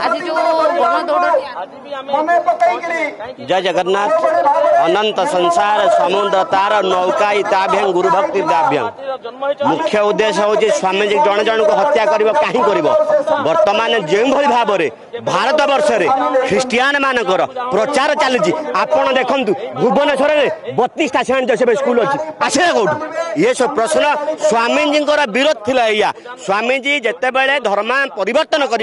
आज जो गणदौड़ जय जगन्नाथ अनंत संसार समुद्र तार नौकाई ताभ्यं गुरु भक्ति दाभ्यं मुख्य उद्देश्य हूँ स्वामीजी जन जन को हत्या कर कहीं कर बर्तमान जो भाव में भारत वर्ष में ख्रीस्टियान मानकर प्रचार चली आपण देखु भुवनेश्वर में 32टा सेवेंट स्कूल अच्छी आसला कौटू ये सब प्रश्न स्वामीजी विरोध थिला या स्वामीजी जिते बड़े धर्म परिवर्तन कर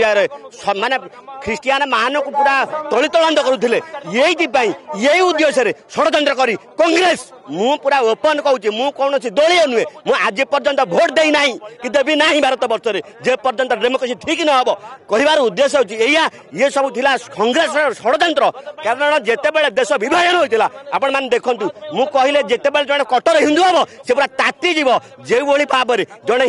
माने ख्रीस्टियान मान को पूरा तलितलांत करुले यही उद्देश्य षड्यंत्र करी कांग्रेस मु पूरा ओपन कहूँ मु कौन दलीय नुहे मु आज पर्यंत भोट देना कि देवी ना भारत वर्ष में जे पर्यंत डेमोक्रेसी ठीक न हम कहबार उद्देश्य हूँ ये सब थिला कांग्रेस षड्यंत्र कारण जितेबाला देश विभाजन होता आपण मैंने देखु मु कहले जितेबाला जड़े कट्टर हिंदू हम से पूरा तातीज जो भाव में जड़े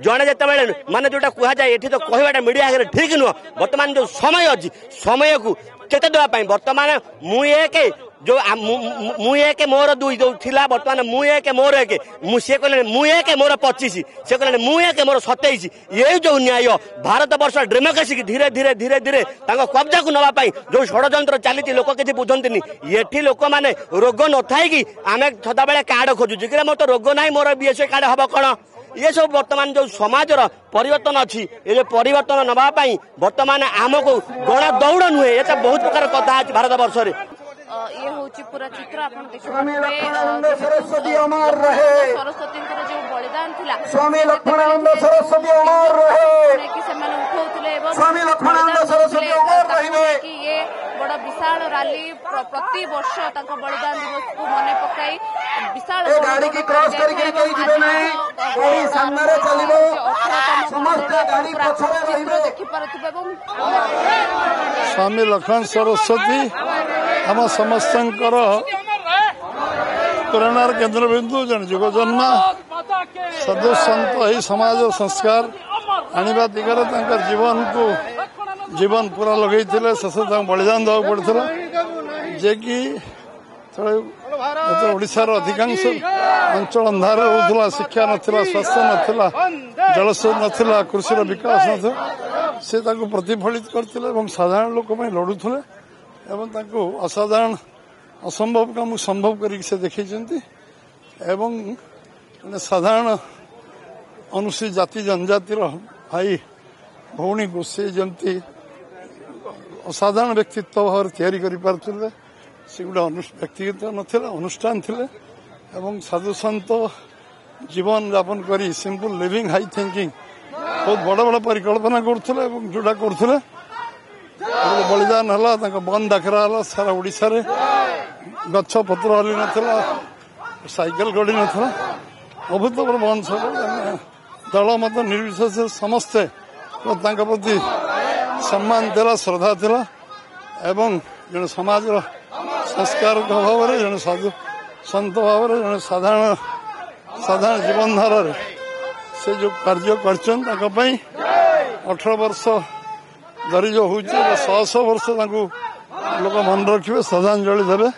जड़े जितेबाला माने जोटा कह जाए ये तो कहवाटा मीडिया आगे ठीक नुह बर्तमान जो समय अच्छी समय को केते देवाई बर्तमान मुझे जो मुझे मोर दुई जो थिला बर्तमान मुझे मोर एक सी कहले मुझे मोर 25 से कहले मुझे मोर 27 ये जो न्याय भारत वर्ष डेमोक्रेसी की धीरे धीरे धीरे धीरे कब्जा को नवाई जो षड्यंत्र चली लोक किसी बुझंती ये लोक मैंने रोग न था कि आम सदाबे कार्ड खोजुचे कि मोर तो रोग ना मोर बीएसए कार्ड हम कौन ये सब बर्तमान जो समाज परिवर्तन अच्छी ये जो परिवर्तन नवाई बर्तमान आमको गण दौड़ नुहे ये बहुत प्रकार कथा अच्छी भारत वर्ष में ये होची पूरा चित्र आपण देखिबे सरस्वती अमर रहे सरस्वती जो बलिदान थिला स्वामी लक्ष्मणानंद सरस्वती अमर रहे कि से माने उठौतले एवं स्वामी लक्ष्मणानंद सरस्वती अमर रहिबे कि ये बड़ा विशाल रैली प्रति वर्ष ताको बलिदान दिवस को मने पकाई विशाल गाड़ी की क्रॉस करके कोई जिबे नहीं कोई सामने रे चलिबो समस्त गाड़ी पछरे रहिबे देखि परथिबे एवं स्वामी लक्ष्मण सरस्वती हम समस्त प्रेरणार केन्द्र बिंदु जन जुग जन्म सदु संत यही समाज संस्कार आने दिगरे जीवन को जीवन पूरा लगे शेष बलिदान देवा पड़ता जे कि ओडार अधिकांश अंचल अंधार रोला शिक्षा नाला स्वास्थ्य नाला जलस्रोत नाला कृषि विकास ना से प्रतिफलित करते साधारण लोक लड़ुले एवं असाधारण असंभव काम संभव कर देखते साधारण अनुसूचित जाति जनजातिर भाई भौणी को सी जमी असाधारण व्यक्तित्व भाव तैयारी से गोटे व्यक्तिगत नाला अनुष्ठान थे साधु सन्त जीवन यापन कर सिंपल लिविंग हाई थिंकिंग बहुत बड़ बड़ परिकल्पना करुले जोटा करुले बलिदान है बंद डाकरा सारा ओडिशा रे गछ पत्र हली नाला साइकेल गड़ी नाला अभूतपूर्व बंद सब दल मत निर्विशेष समस्ते प्रति सम्मान था श्रद्धा था एवं जन समाज संस्कार भाव में जन साधु सन्त भाव में जन साधारण साधारण जीवन धारा से जो कार्य कर 18 वर्ष धरी जो हूँ 100 वर्ष लोक मन रखिए श्रद्धांजलि देवे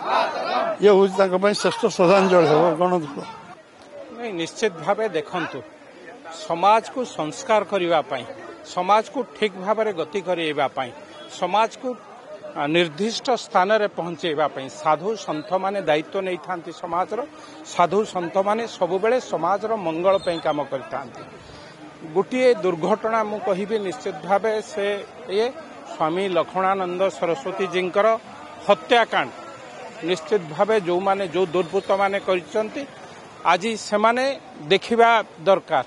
ये हूँ श्रेष्ठ श्रद्धांजलि हे गणदौड़ नहीं निश्चित भाव देखु समाज को संस्कार करने समाज को ठीक भाव में गति करने समाज को निर्दिष्ट स्थान में पहुंचाई साधु सन्थ माने दायित्व नहीं था समाज साधु सन्थ माने सबुबले समाज मंगल काम करता गोटे दुर्घटना मु कहि निश्चित भाव से ये स्वामी लक्ष्मणानंद सरस्वती जी हत्याकांड निश्चित भाव जो माने जो दुर्बृत्त माने करछंती आज से माने देखिबा दरकार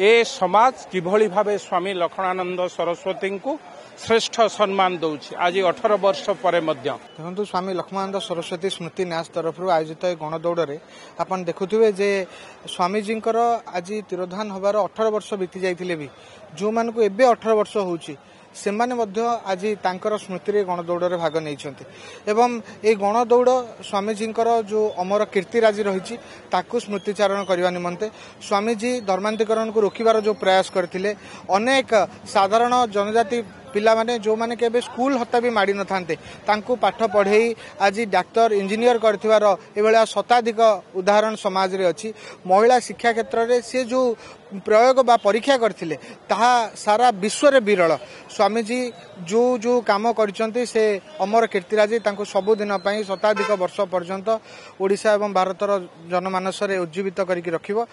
ए समाज किभली भावे स्वामी लक्ष्मणानंद सरस्वती को श्रेष्ठ सम्मान दौची आज 18 वर्ष पर देखो स्वामी लक्ष्मणानंद सरस्वती स्मृति न्यास तरफ आयोजित गणदौड़ में आप देखुवे जे स्वामीजी आज तिरोधान हबार 18 वर्ष बीती जाइए भी जो मान को एबे 18 वर्ष होची सेमाने मध्य आज तांकर स्मृति रे गणदौड़ रे भाग नहीं एवं ये गणदौड़ स्वामीजी जो अमर कीर्तिराजी रही ताकू स्मृतिचारण करने निमंते स्वामीजी धर्मांतरीकरण को रोकबार जो प्रयास करते अनेक साधारण जनजाति पिलामाने जो माने केबे स्कूल हता भी माड़ी न थांते तांकू पाठ पढ़ेई आज डाक्टर इंजीनियर करथिवार एभला शताधिक उदाहरण समाज रे अछि। महिला शिक्षा क्षेत्र रे से जो प्रयोग बा परीक्षा करथिले ताहा सारा विश्व रे विरल। स्वामीजी जो जो काम करचंती से अमर कीर्तिराजी तांको सबु दिन पई शताधिक वर्ष पर्यंत ओडिशा एवं भारतर जनमानस रे उज्जीवित करिक रखिबो।